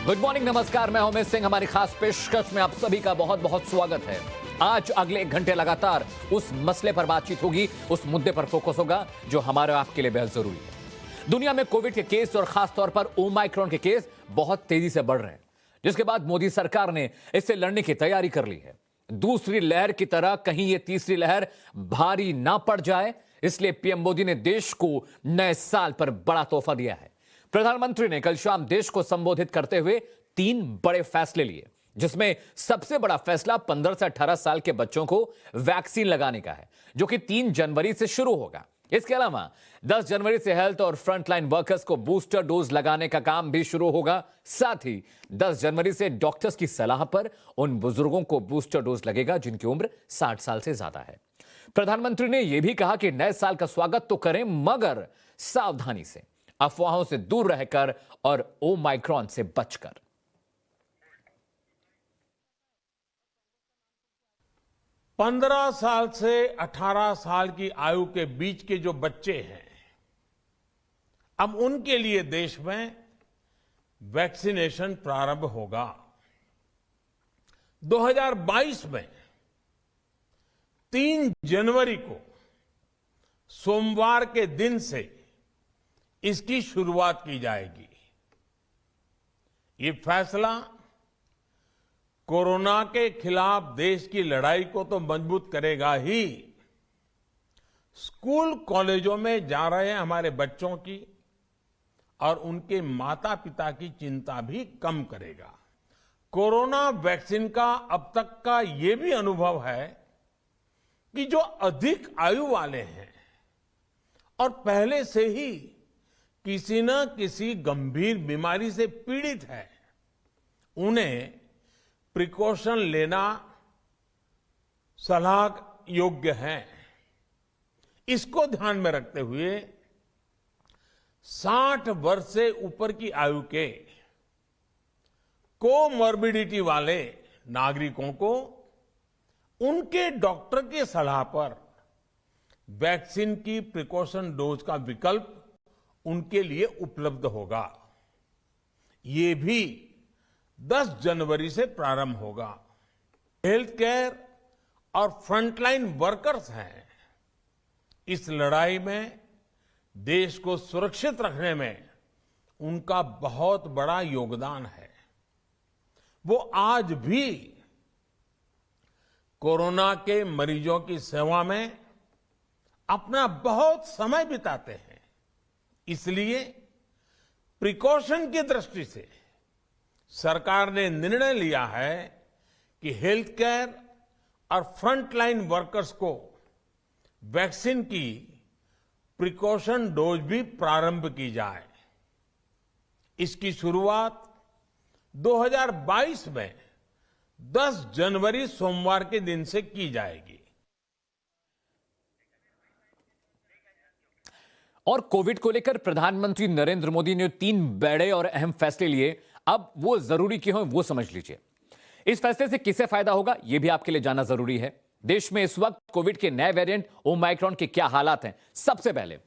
Good morning, नमस्कार। मैं उमेश सिंह। हमारी खास पेशकश में आप सभी का बहुत बहुत स्वागत है। आज अगले 1 घंटे लगातार उस मसले पर बातचीत होगी, उस मुद्दे पर फोकस होगा जो हमारे आपके लिए बेहद जरूरी है। दुनिया में कोविड के केस और खास तौर पर ओमाइक्रॉन के केस बहुत तेजी से बढ़ रहे हैं, जिसके बाद मोदी सरकार ने इससे लड़ने की तैयारी कर ली है। दूसरी लहर की तरह कहीं ये तीसरी लहर भारी ना पड़ जाए, इसलिए पीएम मोदी ने देश को नए साल पर बड़ा तोहफा दिया है। प्रधानमंत्री ने कल शाम देश को संबोधित करते हुए 3 बड़े फैसले लिए, जिसमें सबसे बड़ा फैसला 15 से 18 साल के बच्चों को वैक्सीन लगाने का है, जो कि 3 जनवरी से शुरू होगा। इसके अलावा 10 जनवरी से हेल्थ और फ्रंटलाइन वर्कर्स को बूस्टर डोज लगाने का काम भी शुरू होगा। साथ ही 10 जनवरी से डॉक्टर्स की सलाह पर उन बुजुर्गों को बूस्टर डोज लगेगा जिनकी उम्र 60 साल से ज्यादा है। प्रधानमंत्री ने यह भी कहा कि नए साल का स्वागत तो करें, मगर सावधानी से, अफवाहों से दूर रहकर और ओमाइक्रॉन से बचकर। पंद्रह साल से 18 साल की आयु के बीच के जो बच्चे हैं, अब उनके लिए देश में वैक्सीनेशन प्रारंभ होगा। 2022 में 3 जनवरी को सोमवार के दिन से इसकी शुरुआत की जाएगी। ये फैसला कोरोना के खिलाफ देश की लड़ाई को तो मजबूत करेगा ही, स्कूल कॉलेजों में जा रहे हमारे बच्चों की और उनके माता पिता की चिंता भी कम करेगा। कोरोना वैक्सीन का अब तक का ये भी अनुभव है कि जो अधिक आयु वाले हैं और पहले से ही किसी न किसी गंभीर बीमारी से पीड़ित है, उन्हें प्रिकॉशन लेना सलाह योग्य है। इसको ध्यान में रखते हुए 60 वर्ष से ऊपर की आयु के कोमॉर्बिडिटी वाले नागरिकों को उनके डॉक्टर की सलाह पर वैक्सीन की प्रिकॉशन डोज का विकल्प उनके लिए उपलब्ध होगा। ये भी 10 जनवरी से प्रारंभ होगा। हेल्थ केयर और फ्रंटलाइन वर्कर्स हैं, इस लड़ाई में देश को सुरक्षित रखने में उनका बहुत बड़ा योगदान है। वो आज भी कोरोना के मरीजों की सेवा में अपना बहुत समय बिताते हैं। इसलिए प्रिकॉशन की दृष्टि से सरकार ने निर्णय लिया है कि हेल्थ केयर और फ्रंटलाइन वर्कर्स को वैक्सीन की प्रिकॉशन डोज भी प्रारंभ की जाए। इसकी शुरुआत 2022 में 10 जनवरी सोमवार के दिन से की जाएगी। और कोविड को लेकर प्रधानमंत्री नरेंद्र मोदी ने 3 बड़े और अहम फैसले लिए। अब वो जरूरी क्यों है वो समझ लीजिए। इस फैसले से किसे फायदा होगा ये भी आपके लिए जानना जरूरी है। देश में इस वक्त कोविड के नए वेरिएंट ओमाइक्रॉन के क्या हालात हैं। सबसे पहले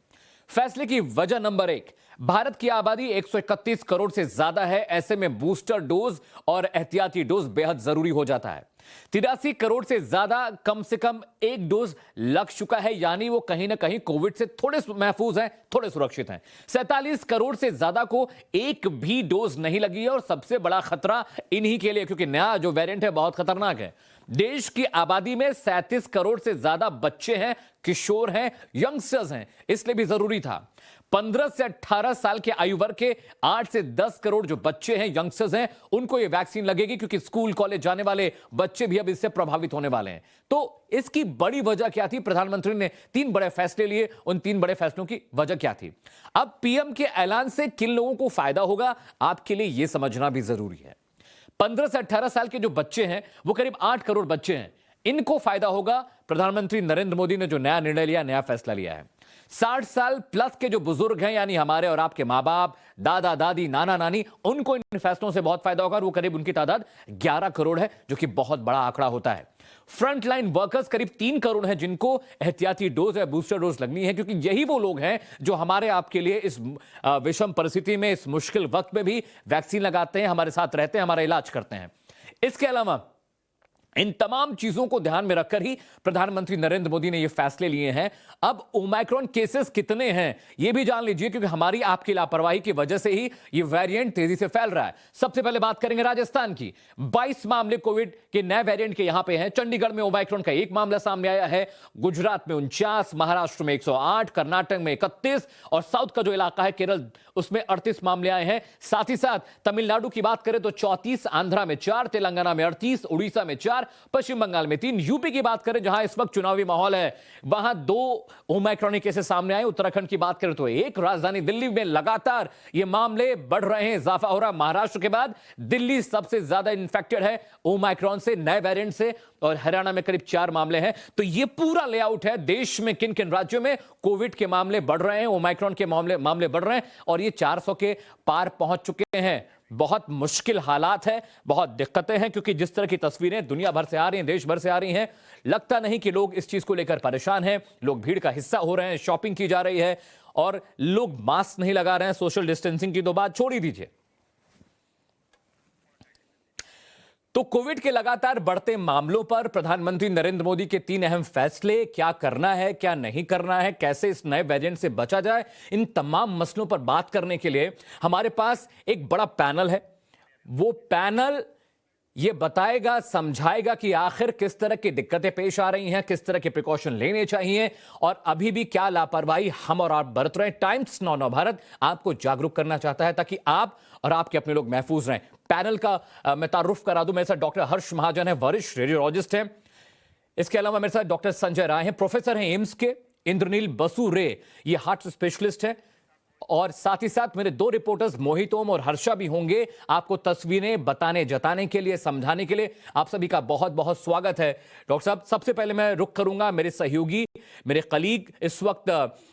फैसले की वजह नंबर 1, भारत की आबादी 131 करोड़ से ज्यादा है। ऐसे में बूस्टर डोज और एहतियाती डोज बेहद जरूरी हो जाता है। 83 करोड़ से ज्यादा कम से कम 1 डोज लग चुका है, यानी वो कहीं ना कहीं कोविड से थोड़े महफूज हैं, थोड़े सुरक्षित हैं। 47 करोड़ से ज्यादा को एक भी डोज नहीं लगी है और सबसे बड़ा खतरा इन्हीं के लिए, क्योंकि नया जो वेरिएंट है बहुत खतरनाक है। देश की आबादी में 37 करोड़ से ज्यादा बच्चे हैं, किशोर हैं, यंगस्टर्स हैं, इसलिए भी जरूरी था। 15 से 18 साल के आयु वर्ग के 8 से 10 करोड़ जो बच्चे हैं, यंगस्टर्स हैं, उनको यह वैक्सीन लगेगी, क्योंकि स्कूल कॉलेज जाने वाले बच्चे भी अब इससे प्रभावित होने वाले हैं। तो इसकी बड़ी वजह क्या थी? प्रधानमंत्री ने 3 बड़े फैसले लिए। उन 3 बड़े फैसलों की वजह क्या थी? अब पीएम के ऐलान से किन लोगों को फायदा होगा, आपके लिए यह समझना भी जरूरी है। 15 से 18 साल के जो बच्चे हैं, वो करीब 8 करोड़ बच्चे हैं, इनको फायदा होगा। प्रधानमंत्री नरेंद्र मोदी ने जो नया निर्णय लिया, नया फैसला लिया है। 60 साल प्लस के जो बुजुर्ग हैं, यानी हमारे और आपके माँ बाप, दादा दादी, नाना नानी, उनको इन फैसलों से बहुत फायदा होगा और वो करीब उनकी तादाद 11 करोड़ है, जो कि बहुत बड़ा आंकड़ा होता है। फ्रंटलाइन वर्कर्स करीब 3 करोड़ हैं जिनको एहतियाती डोज या बूस्टर डोज लगनी है, क्योंकि यही वो लोग हैं जो हमारे आपके लिए इस विषम परिस्थिति में, इस मुश्किल वक्त में भी वैक्सीन लगाते हैं, हमारे साथ रहते हैं, हमारा इलाज करते हैं। इसके अलावा इन तमाम चीजों को ध्यान में रखकर ही प्रधानमंत्री नरेंद्र मोदी ने यह फैसले लिए हैं। अब ओमाइक्रॉन केसेस कितने हैं यह भी जान लीजिए, क्योंकि हमारी आपकी लापरवाही की वजह से ही यह वेरिएंट तेजी से फैल रहा है। सबसे पहले बात करेंगे राजस्थान की। 22 मामले कोविड के नए वेरिएंट के यहां पे हैं। चंडीगढ़ में ओमाइक्रॉन का 1 मामला सामने आया है, गुजरात में 49, महाराष्ट्र में 108, कर्नाटक में 31 और साउथ का जो इलाका है केरल, उसमें 38 मामले आए हैं। साथ ही साथ तमिलनाडु की बात करें तो 34, आंध्रा में 4, तेलंगाना में 38, उड़ीसा में 4, पश्चिम बंगाल में 3, यूपी की बात करें जहां इस वक्त चुनावी माहौल है, वहां 2 ओमाइक्रॉन केसेस सामने आए। उत्तराखंड की बात करें तो 1, राजधानी दिल्ली में लगातार ये मामले बढ़ रहे हैं, इजाफा हो रहा है। महाराष्ट्र के बाद दिल्ली सबसे ज्यादा इन्फेक्टेड है ओमाइक्रॉन से, नए वेरिएंट से, और हरियाणा में करीब 4 मामले हैं। तो ये पूरा लेआउट है देश में किन किन राज्यों में कोविड के मामले बढ़ रहे हैं, ओमाइक्रॉन के मामले बढ़ रहे हैं और ये 400 के पार पहुंच चुके हैं। बहुत मुश्किल हालात है, बहुत दिक्कतें हैं, क्योंकि जिस तरह की तस्वीरें दुनिया भर से आ रही हैं, देश भर से आ रही हैं, लगता नहीं कि लोग इस चीज को लेकर परेशान हैं। लोग भीड़ का हिस्सा हो रहे हैं, शॉपिंग की जा रही है और लोग मास्क नहीं लगा रहे हैं। सोशल डिस्टेंसिंग की तो बात छोड़ ही दीजिए। तो कोविड के लगातार बढ़ते मामलों पर प्रधानमंत्री नरेंद्र मोदी के 3 अहम फैसले, क्या करना है, क्या नहीं करना है, कैसे इस नए वेरिएंट से बचा जाए, इन तमाम मसलों पर बात करने के लिए हमारे पास एक बड़ा पैनल है। वो पैनल ये बताएगा, समझाएगा कि आखिर किस तरह की दिक्कतें पेश आ रही हैं, किस तरह के प्रिकॉशन लेने चाहिए और अभी भी क्या लापरवाही हम और आप बरत रहे हैं। टाइम्स नौ भारत आपको जागरूक करना चाहता है ताकि आप और आपके अपने लोग महफूज रहें। पैनल का मैं तारुफ करा दूं, मेरे साथ डॉक्टर हर्ष महाजन है, वरिष्ठ रेडियोलॉजिस्ट हैं। इसके अलावा मेरे साथ डॉक्टर संजय राय हैं, प्रोफेसर हैं एम्स के। इंद्रनील बसु रे, ये हार्ट स्पेशलिस्ट है। और साथ ही साथ मेरे 2 रिपोर्टर्स मोहित ओम और हर्षा भी होंगे आपको तस्वीरें बताने, जताने के लिए, समझाने के लिए। आप सभी का बहुत बहुत स्वागत है। डॉक्टर साहब, सबसे पहले मैं रुख करूंगा मेरे सहयोगी, मेरे कलीग इस वक्त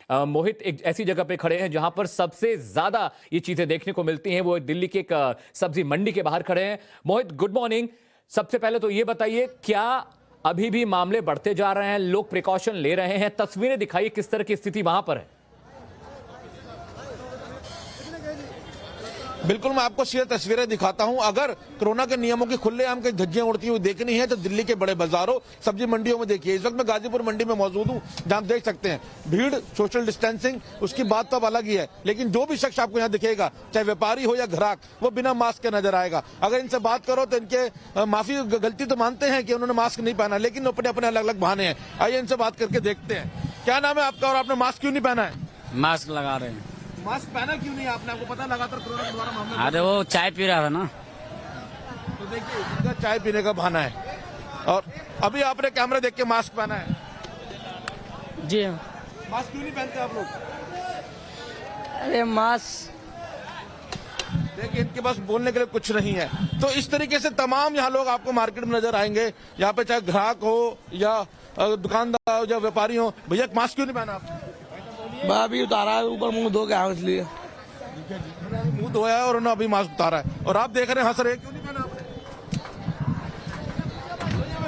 मोहित एक ऐसी जगह पे खड़े हैं जहां पर सबसे ज्यादा ये चीजें देखने को मिलती हैं। वो दिल्ली के एक सब्जी मंडी के बाहर खड़े हैं। मोहित, गुड मॉर्निंग। सबसे पहले तो ये बताइए, क्या अभी भी मामले बढ़ते जा रहे हैं, लोग प्रिकॉशन ले रहे हैं? तस्वीरें दिखाइए, किस तरह की स्थिति वहां पर है। बिल्कुल, मैं आपको सीधे तस्वीरें दिखाता हूं। अगर कोरोना के नियमों की खुलेआम की धज्जियां उड़ती हुई देखनी है तो दिल्ली के बड़े बाजारों, सब्जी मंडियों में देखिए। इस वक्त मैं गाजीपुर मंडी में मौजूद हूं, जहां आप देख सकते हैं भीड़, सोशल डिस्टेंसिंग, उसकी बात तो अब अलग ही है, लेकिन जो भी शख्स आपको यहाँ दिखेगा, चाहे व्यापारी हो या ग्राहक, वो बिना मास्क के नजर आएगा। अगर इनसे बात करो तो इनके माफी, गलती तो मानते हैं कि उन्होंने मास्क नहीं पहना, लेकिन अपने अपने अलग अलग बहाने हैं। आइए इनसे बात करके देखते हैं। क्या नाम है आपका और आपने मास्क क्यों नहीं पहना है? मास्क लगा रहे हैं। मास्क पहना क्यों नहीं आपने? आपको पता लगातार कोरोना के द्वारा मामला। अरे वो चाय पी रहा था ना। तो देखिए, इनका चाय पीने का बहाना है और अभी आपने कैमरा देख के मास्क पहना है। जी हाँ। मास्क क्यों नहीं पहनते आप लोग? अरे मास्क, देखिए, इनके पास बोलने के लिए कुछ नहीं है। तो इस तरीके से तमाम यहाँ लोग आपको मार्केट में नजर आएंगे। यहाँ पे चाहे ग्राहक हो या दुकानदार हो या व्यापारी हो। भैया, मास्क क्यों नहीं पहना आपने? अभी उतारा है, ऊपर मुंह धो के आया इसलिए। मुंह धोया है और उन्होंने अभी मास्क उतारा है और आप देख रहे हैं हंस रहे हैं। क्यों नहीं पहना आपने?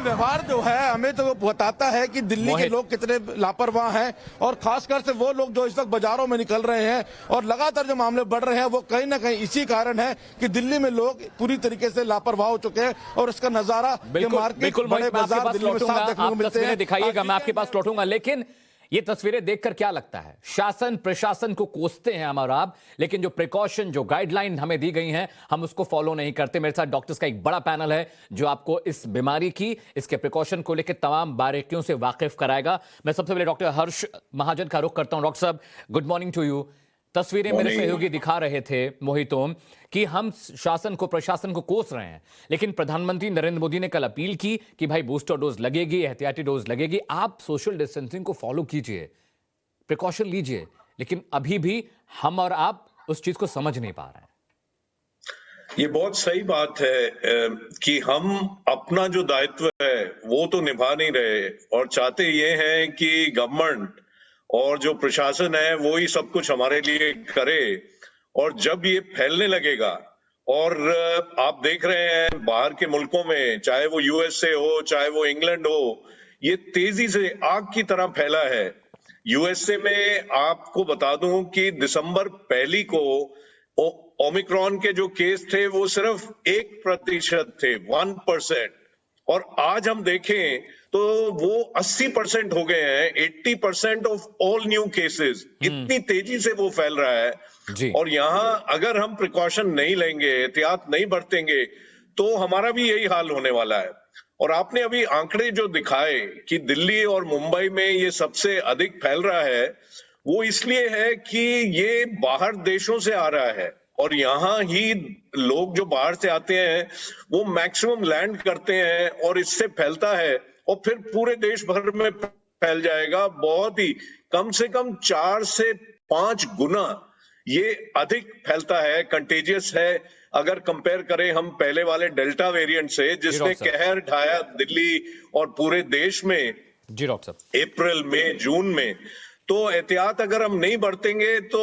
व्यवहार जो है हमें तो बताता है कि दिल्ली के लोग कितने लापरवाह हैं और खासकर से वो लोग जो इस वक्त बाजारों में निकल रहे हैं और लगातार जो मामले बढ़ रहे हैं, वो कहीं ना कहीं इसी कारण है कि दिल्ली में लोग पूरी तरीके से लापरवाह हो चुके हैं और इसका नजारा मार्केट, बड़े बाजार दिल्ली में साफ देखने को मिलते हैं। दिखाइएगा, मैं आपके पास लौटूंगा, लेकिन ये तस्वीरें देखकर क्या लगता है? शासन प्रशासन को कोसते हैं हम और आप, लेकिन जो प्रिकॉशन, जो गाइडलाइन हमें दी गई हैं, हम उसको फॉलो नहीं करते। मेरे साथ डॉक्टर्स का एक बड़ा पैनल है जो आपको इस बीमारी की, इसके प्रिकॉशन को लेकर तमाम बारीकियों से वाकिफ कराएगा। मैं सबसे पहले डॉक्टर हर्ष महाजन का रुख करता हूं। डॉक्टर साहब, गुड मॉर्निंग टू यू। तस्वीरें मेरे सहयोगी दिखा रहे थे मोहितोम कि हम शासन को, प्रशासन को कोस रहे हैं, लेकिन प्रधानमंत्री नरेंद्र मोदी ने कल अपील की कि भाई बूस्टर डोज लगेगी, एहतियाती डोज लगेगी, आप सोशल डिस्टेंसिंग को फॉलो कीजिए, प्रिकॉशन लीजिए, लेकिन अभी भी हम और आप उस चीज को समझ नहीं पा रहे हैं। ये बहुत सही बात है कि हम अपना जो दायित्व है वो तो निभा नहीं रहे और चाहते ये हैं कि गवर्नमेंट और जो प्रशासन है वो ही सब कुछ हमारे लिए करे। और जब ये फैलने लगेगा, और आप देख रहे हैं बाहर के मुल्कों में, चाहे वो यूएसए हो, चाहे वो इंग्लैंड हो, ये तेजी से आग की तरह फैला है। यूएसए में आपको बता दूं कि दिसंबर 1 को ओमिक्रॉन के जो केस थे वो सिर्फ 1% थे, 1%। और आज हम देखें तो वो 80% हो गए हैं, 80% ऑफ ऑल न्यू केसेस। इतनी तेजी से वो फैल रहा है जी। और यहाँ अगर हम प्रिकॉशन नहीं लेंगे, एहतियात नहीं बरतेंगे, तो हमारा भी यही हाल होने वाला है। और आपने अभी आंकड़े जो दिखाए कि दिल्ली और मुंबई में ये सबसे अधिक फैल रहा है, वो इसलिए है कि ये बाहर देशों से आ रहा है और यहाँ ही लोग जो बाहर से आते हैं वो मैक्सिमम लैंड करते हैं और इससे फैलता है और फिर पूरे देश भर में फैल जाएगा। बहुत ही कम से कम 4 से 5 गुना ये अधिक फैलता है, कंटेजियस है, अगर कंपेयर करें हम पहले वाले डेल्टा वेरिएंट से, जिसने कहर ढाया दिल्ली और पूरे देश में जी डॉक्टर साहब, अप्रैल में, जून में। तो एहतियात अगर हम नहीं बरतेंगे तो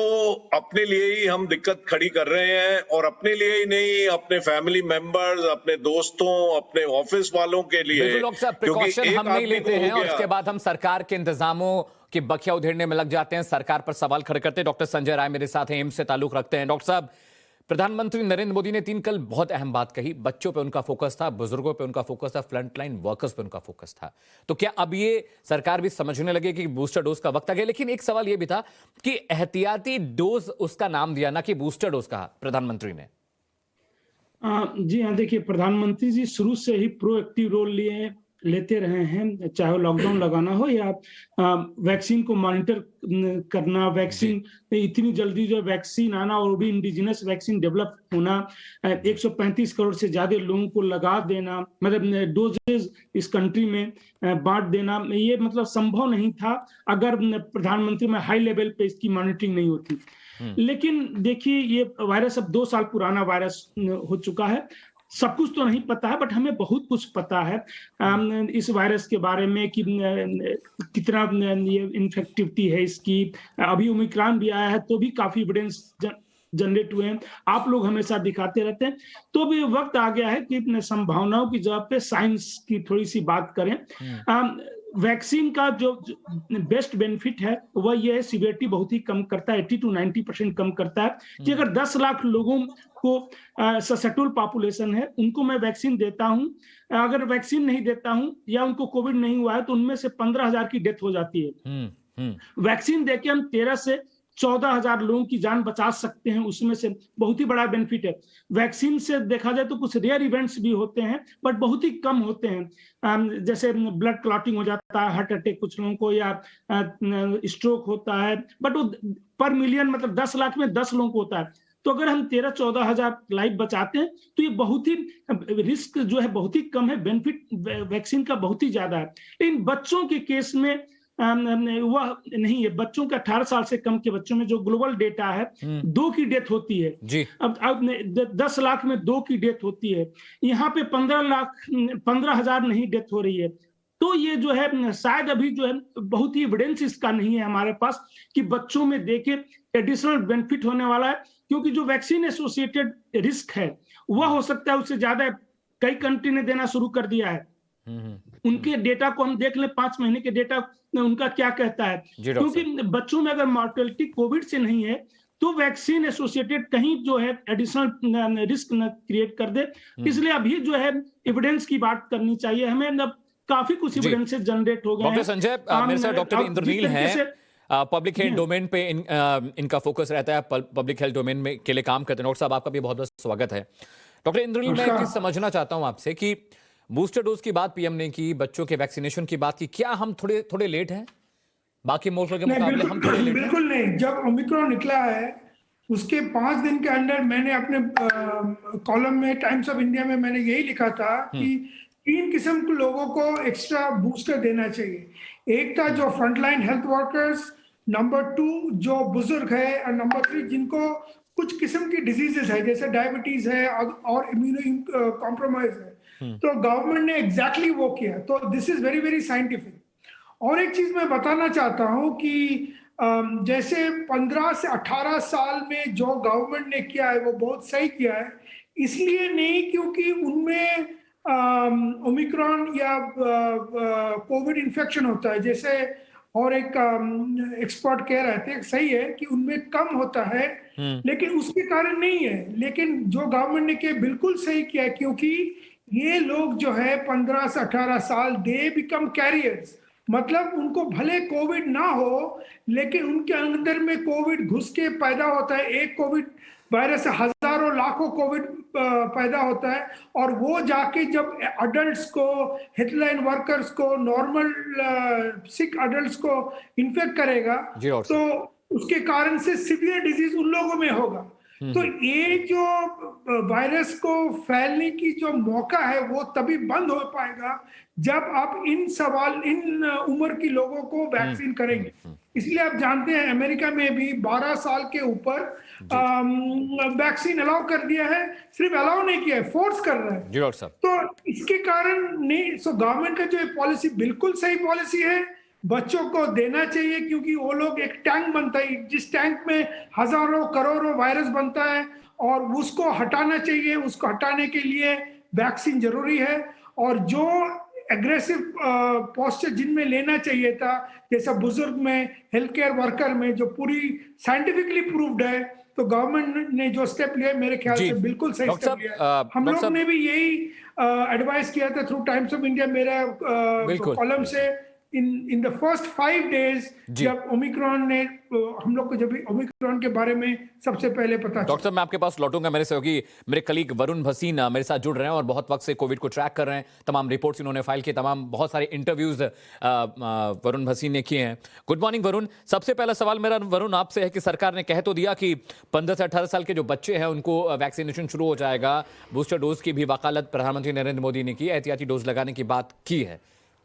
अपने लिए ही हम दिक्कत खड़ी कर रहे हैं, और अपने लिए ही नहीं, अपने फैमिली मेंबर्स, अपने दोस्तों, अपने ऑफिस वालों के लिए। बिल्कुल डॉक्टर साहब, प्रिकॉशन हम नहीं लेते हैं और उसके बाद हम सरकार के इंतजामों की बखिया उधेड़ने में लग जाते हैं, सरकार पर सवाल खड़े करते हैं। डॉक्टर संजय राय मेरे साथ हैं, एम्स से ताल्लुक रखते हैं। डॉक्टर साहब, प्रधानमंत्री नरेंद्र मोदी ने कल बहुत अहम बात कही। बच्चों पे उनका फोकस था, बुजुर्गों पे उनका फोकस था, फ्रंटलाइन वर्कर्स पे उनका फोकस था। तो क्या अब ये सरकार भी समझने लगे कि बूस्टर डोज का वक्त आ गया? लेकिन एक सवाल ये भी था कि एहतियाती डोज उसका नाम दिया, ना कि बूस्टर डोज कहा प्रधानमंत्री ने। जी हाँ, देखिए प्रधानमंत्री जी शुरू से ही प्रोएक्टिव रोल लेते रहे हैं, चाहे वो लॉकडाउन लगाना हो या वैक्सीन को मॉनिटर करना, वैक्सीन इतनी जल्दी जो वैक्सीन आना और भी इंडिजिनस वैक्सीन डेवलप होना, 135 करोड़ से ज्यादा लोगों को लगा देना, मतलब डोजेज इस कंट्री में बांट देना, ये मतलब संभव नहीं था अगर प्रधानमंत्री में हाई लेवल पे इसकी मॉनिटरिंग नहीं होती। लेकिन देखिए ये वायरस अब 2 साल पुराना वायरस हो चुका है। सब कुछ तो नहीं पता है, बट हमें बहुत कुछ पता है इस वायरस के बारे में कि कितना ये इन्फेक्टिविटी है इसकी। अभी ओमिक्रॉन भी आया है तो भी काफी एविडेंस जनरेट हुए हैं, आप लोग हमेशा दिखाते रहते हैं। तो भी वक्त आ गया है कि संभावनाओं की जगह पे साइंस की थोड़ी सी बात करें। वैक्सीन का जो बेस्ट बेनिफिट है वह यह है, सीवियरिटी बहुत ही कम करता है, 80 to 90% कम करता है। कि अगर 10 लाख लोगों को ससेप्टेबल पॉपुलेशन है, उनको मैं वैक्सीन देता हूं, अगर वैक्सीन नहीं देता हूं या उनको कोविड नहीं हुआ है तो उनमें से 15,000 की डेथ हो जाती है। वैक्सीन देके हम 13 से 14,000 लोगों की जान बचा सकते हैं, उसमें से बहुत ही बड़ा बेनिफिट है। वैक्सीन से देखा जाए तो कुछ रेयर इवेंट्स भी होते हैं, बट बहुत ही कम होते हैं, जैसे ब्लड क्लॉटिंग हो जाता है, हार्ट अटैक कुछ लोगों को, या स्ट्रोक होता है, बट वो पर मिलियन मतलब 10 लाख में 10 लोगों को होता है। तो अगर हम 13-14,000 लाइफ बचाते हैं तो ये बहुत ही रिस्क जो है बहुत ही कम है, बेनिफिट वैक्सीन का बहुत ही ज्यादा है। लेकिन बच्चों के केस में वह नहीं है। बच्चों के 18 साल से कम के बच्चों में जो ग्लोबल डेटा है, 2 की डेथ होती है जी। अब 10 लाख में 2 की डेथ होती है, यहाँ पे 15,000 नहीं डेथ हो रही है। तो ये जो है शायद अभी जो है बहुत ही एविडेंस इसका नहीं है हमारे पास कि बच्चों में देखे एडिशनल बेनिफिट होने वाला है, क्योंकि जो वैक्सीन एसोसिएटेड रिस्क है वह हो सकता है उससे ज्यादा कई कंट्री ने देना शुरू कर दिया है। उनके डेटा को हम देख लें, 5 महीने के डेटा उनका क्या कहता है, क्योंकि बच्चों में अगर मॉर्टेलिटी कोविड से नहीं है तो वैक्सीन एसोसिएटेड कहीं जो है एडिशनल रिस्क न क्रिएट कर दे। इसलिए अभी जो है एविडेंस की बात करनी चाहिए हमें। अब काफी कुछ एविडेंस जनरेट हो गए हैं। डॉक्टर संजय, मेरे साथ डॉक्टर इंद्रनील हैं, पब्लिक हेल्थ डोमेन पे इनका फोकस रहता है, पब्लिक हेल्थ डोमेन में के लिए काम करते हैं। डॉक्टर साहब, आपका भी बहुत बहुत स्वागत है। डॉक्टर इंद्रनील, मैं समझना चाहता हूं आपसे कि बूस्टर डोज की बात पीएम ने की, बच्चों के वैक्सीनेशन की बात की, क्या हम थोड़े लेट हैं बाकी मुल्कों के मुकाबले? हम थोड़े लेट हैं? बिल्कुल नहीं। जब ओमिक्रॉन निकला है उसके 5 दिन के अंदर मैंने अपने कॉलम में टाइम्स ऑफ इंडिया में मैंने यही लिखा था कि 3 किस्म के लोगों को एक्स्ट्रा बूस्टर देना चाहिए। एक था जो फ्रंटलाइन हेल्थ वर्कर्स, नंबर 2 जो बुजुर्ग है, और नंबर 3 जिनको कुछ किस्म की डिजीजेस है जैसे डायबिटीज है और इम्यूनो कॉम्प्रोमाइज है। तो गवर्नमेंट ने एग्जैक्टली वो किया। तो this is very very scientific. और एक चीज मैं बताना चाहता हूं कि जैसे 15 से 18 साल में जो गवर्नमेंट ने किया है वो बहुत सही किया है, इसलिए नहीं क्योंकि उनमें ओमिक्रॉन या कोविड इन्फेक्शन होता है, जैसे और एक एक्सपर्ट कह रहे थे, सही है कि उनमें कम होता है, लेकिन उसके कारण नहीं है। लेकिन जो गवर्नमेंट ने किया बिल्कुल सही किया है, क्योंकि ये लोग जो है 15 से 18 साल दे बिकम कैरियर्स, मतलब उनको भले कोविड ना हो लेकिन उनके अंदर में कोविड घुस के पैदा होता है। एक कोविड वायरस से हजारों लाखों कोविड पैदा होता है, और वो जाके जब अडल्ट्स को, हेल्थलाइन वर्कर्स को, नॉर्मल सिक अडल्ट्स को इन्फेक्ट करेगा तो उसके कारण से सीवियर डिजीज उन लोगों में होगा। तो ये जो वायरस को फैलने की जो मौका है वो तभी बंद हो पाएगा जब आप इन उम्र की लोगों को वैक्सीन करेंगे। इसलिए आप जानते हैं अमेरिका में भी 12 साल के ऊपर वैक्सीन अलाउ कर दिया है, सिर्फ अलाउ नहीं किया है, फोर्स कर रहा है। जी डॉक्टर साहब, तो इसके कारण नहीं, सो गवर्नमेंट का जो पॉलिसी बिल्कुल सही पॉलिसी है, बच्चों को देना चाहिए, क्योंकि वो लोग एक टैंक बनता है, जिस टैंक में हजारों करोड़ों वायरस बनता है, और उसको हटाना चाहिए। उसको हटाने के लिए वैक्सीन जरूरी है, और जो एग्रेसिव पोस्चर जिनमें लेना चाहिए था, जैसा बुजुर्ग में, हेल्थ केयर वर्कर में, जो पूरी साइंटिफिकली प्रूव्ड है, तो गवर्नमेंट ने जो स्टेप लिया मेरे ख्याल से बिल्कुल सही स्टेप लिया। हम लोग ने भी यही एडवाइस किया था थ्रू टाइम्स ऑफ इंडिया, मेरा कॉलम से, इन द फर्स्ट 5 days जब ओमिक्रॉन ने हम लोग को, जब ओमिक्रॉन के बारे में सबसे पहले पता। डॉक्टर साहब, मैं आपके पास लौटूंगा। मेरे सहयोगी, मेरे कलीग वरुण भसीन मेरे साथ जुड़ रहे हैं और बहुत वक्त से कोविड को ट्रैक कर रहे हैं। तमाम रिपोर्ट्स इन्होंने फाइल की, तमाम बहुत सारे इंटरव्यूज वरुण भसीन ने किए हैं। Good morning Varun. सबसे पहला सवाल मेरा वरुण आपसे है कि सरकार ने कह तो दिया कि 15 से 18 साल के जो बच्चे हैं उनको वैक्सीनेशन शुरू हो जाएगा, बूस्टर डोज की भी वकालत प्रधानमंत्री नरेंद्र मोदी ने की, एहतियाती डोज लगाने की बात की है।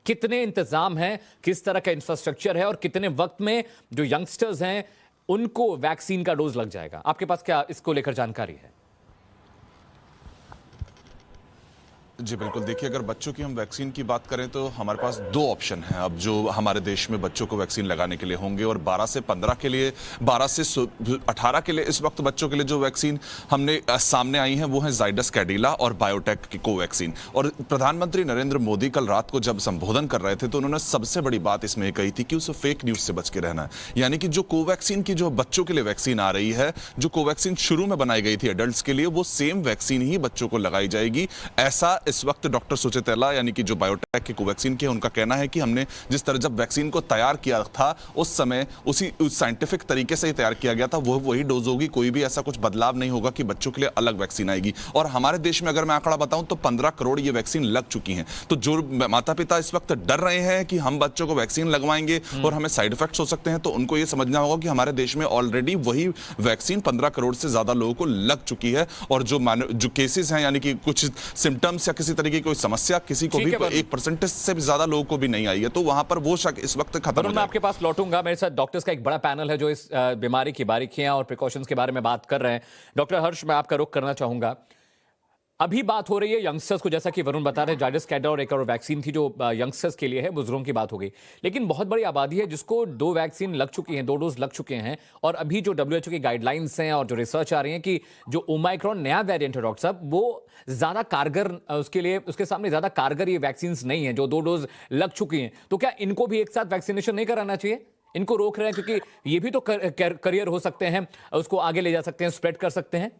कितने इंतजाम हैं, किस तरह का इंफ्रास्ट्रक्चर है, और कितने वक्त में जो यंगस्टर्स हैं उनको वैक्सीन का डोज लग जाएगा? आपके पास क्या इसको लेकर जानकारी है? जी बिल्कुल, देखिए अगर बच्चों की हम वैक्सीन की बात करें तो हमारे पास 2 ऑप्शन हैं अब जो हमारे देश में बच्चों को वैक्सीन लगाने के लिए होंगे, और 12 से 15 के लिए, 12 से 18 के लिए इस वक्त बच्चों के लिए जो वैक्सीन हमने सामने आई हैं वो है जाइडस कैडिला और बायोटेक की कोवैक्सीन। और प्रधानमंत्री नरेंद्र मोदी कल रात को जब संबोधन कर रहे थे तो उन्होंने सबसे बड़ी बात इसमें कही थी कि उसे फेक न्यूज से बच के रहना है। यानी कि जो कोवैक्सीन की जो बच्चों के लिए वैक्सीन आ रही है, जो कोवैक्सीन शुरू में बनाई गई थी एडल्ट्स के लिए, वो सेम वैक्सीन ही बच्चों को लगाई जाएगी। ऐसा इस वक्त डॉक्टर सुचेतेला यानी कि जो बायोटेक की कोवैक्सीन की है उनका कहना है कि हमने जिस तरह जब वैक्सीन को तैयार किया था उस समय उसी साइंटिफिक तरीके से ही तैयार किया गया था, वो वही डोज होगी, कोई भी ऐसा कुछ बदलाव नहीं होगा कि बच्चों के लिए अलग वैक्सीन आएगी। और हमारे देश में अगर मैं आंकड़ा बताऊं तो 15 करोड़ ये वैक्सीन लग चुकी हैं। तो जो माता पिता इस वक्त डर रहे हैं कि हम बच्चों को वैक्सीन लगवाएंगे और हमें साइड इफेक्ट्स हो सकते हैं, तो उनको ये समझना होगा कि हमारे देश में ऑलरेडी वही वैक्सीन 15 करोड़ से ज्यादा लोगों को लग चुकी है, और जो केसेस हैं यानी कि कुछ सिम्टम्स या किसी तरह की कोई समस्या किसी को भी 1% से भी ज्यादा लोगों को भी नहीं आई है, तो वहां पर वो शक इस वक्त खत्म हो जाएगा। मैं आपके पास लौटूंगा। मेरे साथ डॉक्टर्स का एक बड़ा पैनल है जो इस बीमारी की बारीकियां और प्रिकॉशंस के बारे में बात कर रहे हैं। डॉक्टर हर्ष, मैं आपका रुख करना चाहूंगा। अभी बात हो रही है यंगस्टर्स को, जैसा कि वरुण बता रहे हैं, जाइडस कैडिला और एक और वैक्सीन थी जो यंगस्टर्स के लिए है, बुजुर्गों की बात हो गई। लेकिन बहुत बड़ी आबादी है जिसको 2 वैक्सीन लग चुकी हैं, 2 डोज लग चुके हैं, और अभी जो WHO की गाइडलाइंस हैं और जो रिसर्च आ रही है कि जो ओमाइक्रॉन नया वेरिएंट है डॉक्टर साहब, वो ज्यादा कारगर, उसके लिए उसके सामने ज्यादा कारगर ये वैक्सीन नहीं है जो 2 डोज लग चुकी हैं। तो क्या इनको भी एक साथ वैक्सीनेशन नहीं कराना चाहिए? इनको रोक रहे हैं क्योंकि ये भी तो करियर हो सकते हैं, उसको आगे ले जा सकते हैं, स्प्रेड कर सकते हैं।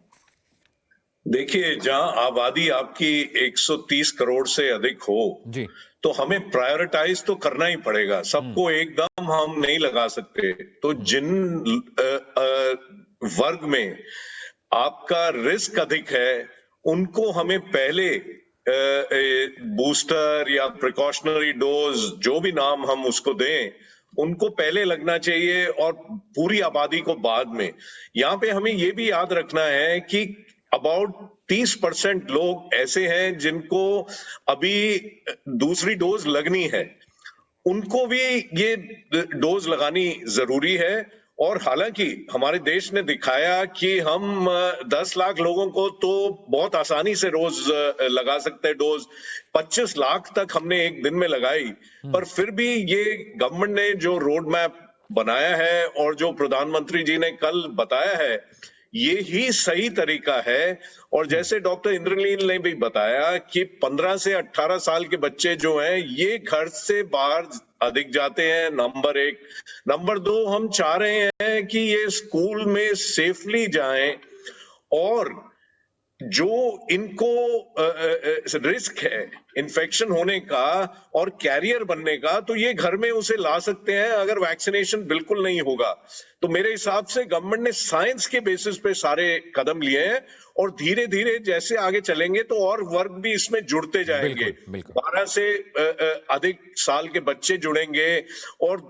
देखिए, जहां आबादी आपकी 130 करोड़ से अधिक हो जी, तो हमें प्रायोरिटाइज तो करना ही पड़ेगा। सबको एकदम हम नहीं लगा सकते। तो जिन वर्ग में आपका रिस्क अधिक है उनको हमें पहले बूस्टर या प्रिकॉशनरी डोज, जो भी नाम हम उसको दें, उनको पहले लगना चाहिए और पूरी आबादी को बाद में। यहां पे हमें ये भी याद रखना है कि अबाउट 30% लोग ऐसे हैं जिनको अभी दूसरी डोज लगनी है, उनको भी ये डोज लगानी जरूरी है। और हालांकि हमारे देश ने दिखाया कि हम 10 लाख लोगों को तो बहुत आसानी से रोज लगा सकते हैं डोज, 25 लाख तक हमने एक दिन में लगाई, पर फिर भी ये गवर्नमेंट ने जो रोड मैप बनाया है और जो प्रधानमंत्री जी ने कल बताया है, ये ही सही तरीका है। और जैसे डॉक्टर इंद्रनील ने भी बताया कि 15 से 18 साल के बच्चे जो हैं ये घर से बाहर अधिक जाते हैं, नंबर 1। नंबर 2, हम चाह रहे हैं कि ये स्कूल में सेफली जाएं, और जो इनको रिस्क है इन्फेक्शन होने का और कैरियर बनने का, तो ये घर में उसे ला सकते हैं अगर वैक्सीनेशन बिल्कुल नहीं होगा। तो मेरे हिसाब से गवर्नमेंट ने साइंस के बेसिस पे सारे कदम लिए हैं, और धीरे धीरे जैसे आगे चलेंगे तो और वर्ग भी इसमें जुड़ते जाएंगे। 12 से अधिक साल के बच्चे जुड़ेंगे और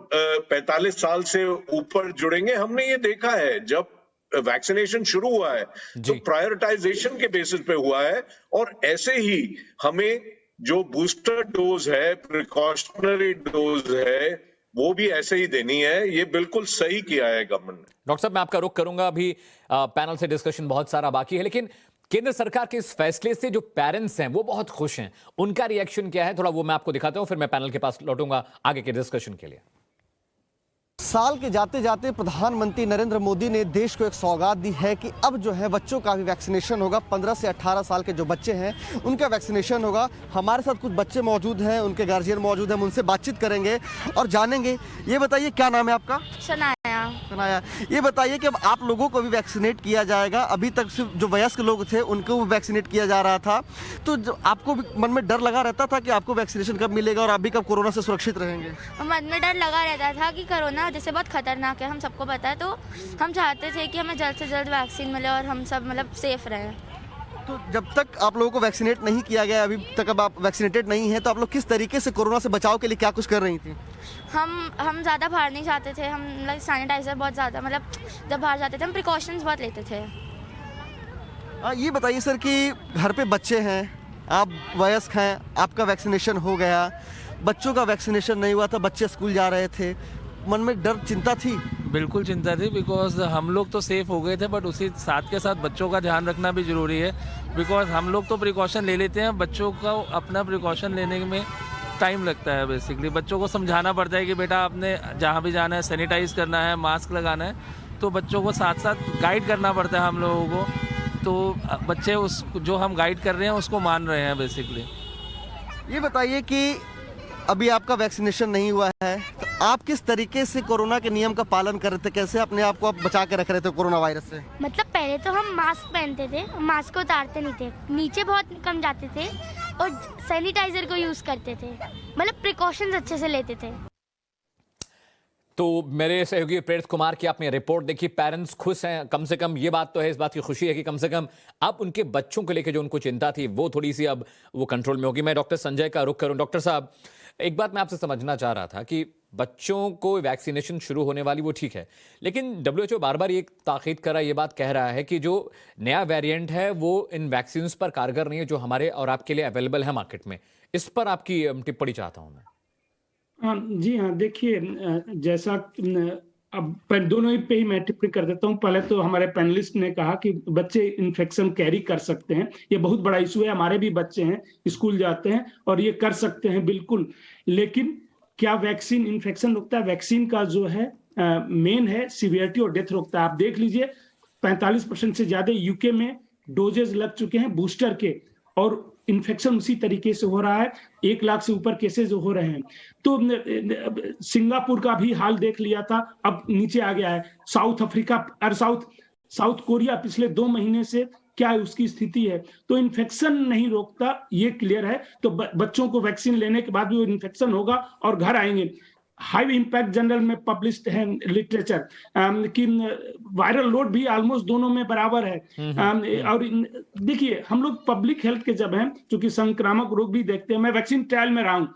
45 साल से ऊपर जुड़ेंगे। हमने ये देखा है जब वैक्सीनेशन शुरू हुआ है तो प्रायोरिटाइजेशन के बेसिस पे हुआ है, और ऐसे ही हमें जो बूस्टर डोज है, प्रिकॉशनरी डोज है, वो भी ऐसे ही देनी है। ये बिल्कुल सही किया है गवर्नमेंट ने। डॉक्टर साहब, मैं आपका रुख करूंगा, अभी पैनल से डिस्कशन बहुत सारा बाकी है, लेकिन केंद्र सरकार के इस फैसले से जो पेरेंट्स हैं वो बहुत खुश हैं, उनका रिएक्शन क्या है, थोड़ा वो मैं आपको दिखाता हूं, फिर मैं पैनल के पास लौटूंगा आगे के डिस्कशन के लिए। साल के जाते जाते प्रधानमंत्री नरेंद्र मोदी ने देश को एक सौगात दी है कि अब जो है बच्चों का भी वैक्सीनेशन होगा। 15 से 18 साल के जो बच्चे हैं उनका वैक्सीनेशन होगा। हमारे साथ कुछ बच्चे मौजूद हैं, उनके गार्जियन मौजूद हैं, हम उनसे बातचीत करेंगे और जानेंगे। ये बताइए, क्या नाम है आपका? सनाया। ये बताइए कि अब आप लोगों को भी वैक्सीनेट किया जाएगा। अभी तक सिर्फ जो वयस्क लोग थे उनको भी वैक्सीनेट किया जा रहा था, तो जो आपको भी मन में डर लगा रहता था कि आपको वैक्सीनेशन कब मिलेगा और आप भी कब कोरोना से सुरक्षित रहेंगे? मन में डर लगा रहता था कि कोरोना जैसे बहुत खतरनाक है, हम सबको पता है, तो हम चाहते थे कि हमें जल्द से जल्द वैक्सीन मिले और हम सब मतलब सेफ रहें। तो जब तक आप लोगों को वैक्सीनेट नहीं किया गया, अभी तक अब आप वैक्सीनेटेड नहीं हैं, तो आप लोग किस तरीके से कोरोना से बचाव के लिए क्या कुछ कर रही थी? हम ज़्यादा बाहर नहीं जाते थे, हम मतलब सैनिटाइजर बहुत ज़्यादा, मतलब जब बाहर जाते थे हम प्रिकॉशंस बहुत लेते थे। ये बताइए सर कि घर पे बच्चे हैं, आप वयस्क हैं, आपका वैक्सीनेशन हो गया, बच्चों का वैक्सीनेशन नहीं हुआ था, बच्चे स्कूल जा रहे थे, मन में डर, चिंता थी? बिल्कुल चिंता थी, बिकॉज हम लोग तो सेफ हो गए थे, बट उसी साथ के साथ बच्चों का ध्यान रखना भी ज़रूरी है। बिकॉज हम लोग तो प्रिकॉशन ले लेते हैं, बच्चों का अपना प्रिकॉशन लेने में टाइम लगता है। बेसिकली बच्चों को समझाना पड़ता है कि बेटा आपने जहाँ भी जाना है सैनिटाइज करना है, मास्क लगाना है, तो बच्चों को साथ साथ गाइड करना पड़ता है हम लोगों को। तो बच्चे उस जो हम गाइड कर रहे हैं उसको मान रहे हैं बेसिकली। ये बताइए कि अभी आपका वैक्सीनेशन नहीं हुआ है, तो आप किस तरीके से कोरोना के नियम का पालन कर रहे थे? कैसे अपने आप को आप बचा के रख रहे थे कोरोना वायरस से? मतलब पहले तो हम मास्क पहनते थे, मास्क को उतारते नहीं थे, नीचे बहुत कम जाते थे और सैनिटाइजर को यूज करते थे, मतलब प्रिकॉशंस अच्छे से लेते थे। तो मेरे सहयोगी प्रेरित कुमार की आपने रिपोर्ट देखी, पेरेंट्स खुश हैं, कम से कम ये बात तो है, इस बात की खुशी है कि कम से कम अब उनके बच्चों को लेकर जो उनको चिंता थी वो थोड़ी सी अब वो कंट्रोल में होगी। मैं डॉक्टर संजय का रुख करूं। डॉक्टर साहब, एक बात मैं आपसे समझना चाह रहा था कि बच्चों को वैक्सीनेशन शुरू होने वाली वो ठीक है, लेकिन WHO बार बार ये ताकीद कर रहा है, ये बात कह रहा है कि जो नया वेरिएंट है वो इन वैक्सीन पर कारगर नहीं है जो हमारे और आपके लिए अवेलेबल है मार्केट में। इस पर आपकी टिप्पणी चाहता हूं मैं। जी हाँ, देखिए, जैसा अब दोनों ही पे ही मैं टिप्पणी कर देता हूँ। पहले तो हमारे पैनलिस्ट ने कहा कि बच्चे इन्फेक्शन कैरी कर सकते हैं, ये बहुत बड़ा इशू है। हमारे भी बच्चे हैं, स्कूल जाते हैं और ये कर सकते हैं बिल्कुल, लेकिन क्या वैक्सीन इन्फेक्शन रोकता है? वैक्सीन का जो है मेन है सिवियरिटी और डेथ रोकता है। आप देख लीजिए 45% से ज्यादा यूके में डोजेज लग चुके हैं बूस्टर के, और इन्फेक्शन उसी तरीके से हो रहा है। 1 लाख से ऊपर केसेज हो रहे हैं। तो सिंगापुर का भी हाल देख लिया था, अब नीचे आ गया है। साउथ अफ्रीका और साउथ कोरिया पिछले 2 महीने से क्या उसकी स्थिति है। तो इन्फेक्शन नहीं रोकता, ये क्लियर है। तो बच्चों को वैक्सीन लेने के बाद भी वो इन्फेक्शन होगा और घर आएंगे। हाई इम्पैक्ट जर्नल में पब्लिश्ड है लिटरेचर कि वायरल लोड भी ऑलमोस्ट दोनों में बराबर है। और देखिए, हम लोग पब्लिक हेल्थ के जब हैं, क्योंकि संक्रामक रोग भी देखते हैं। मैं वैक्सीन ट्रायल में रहा हूं,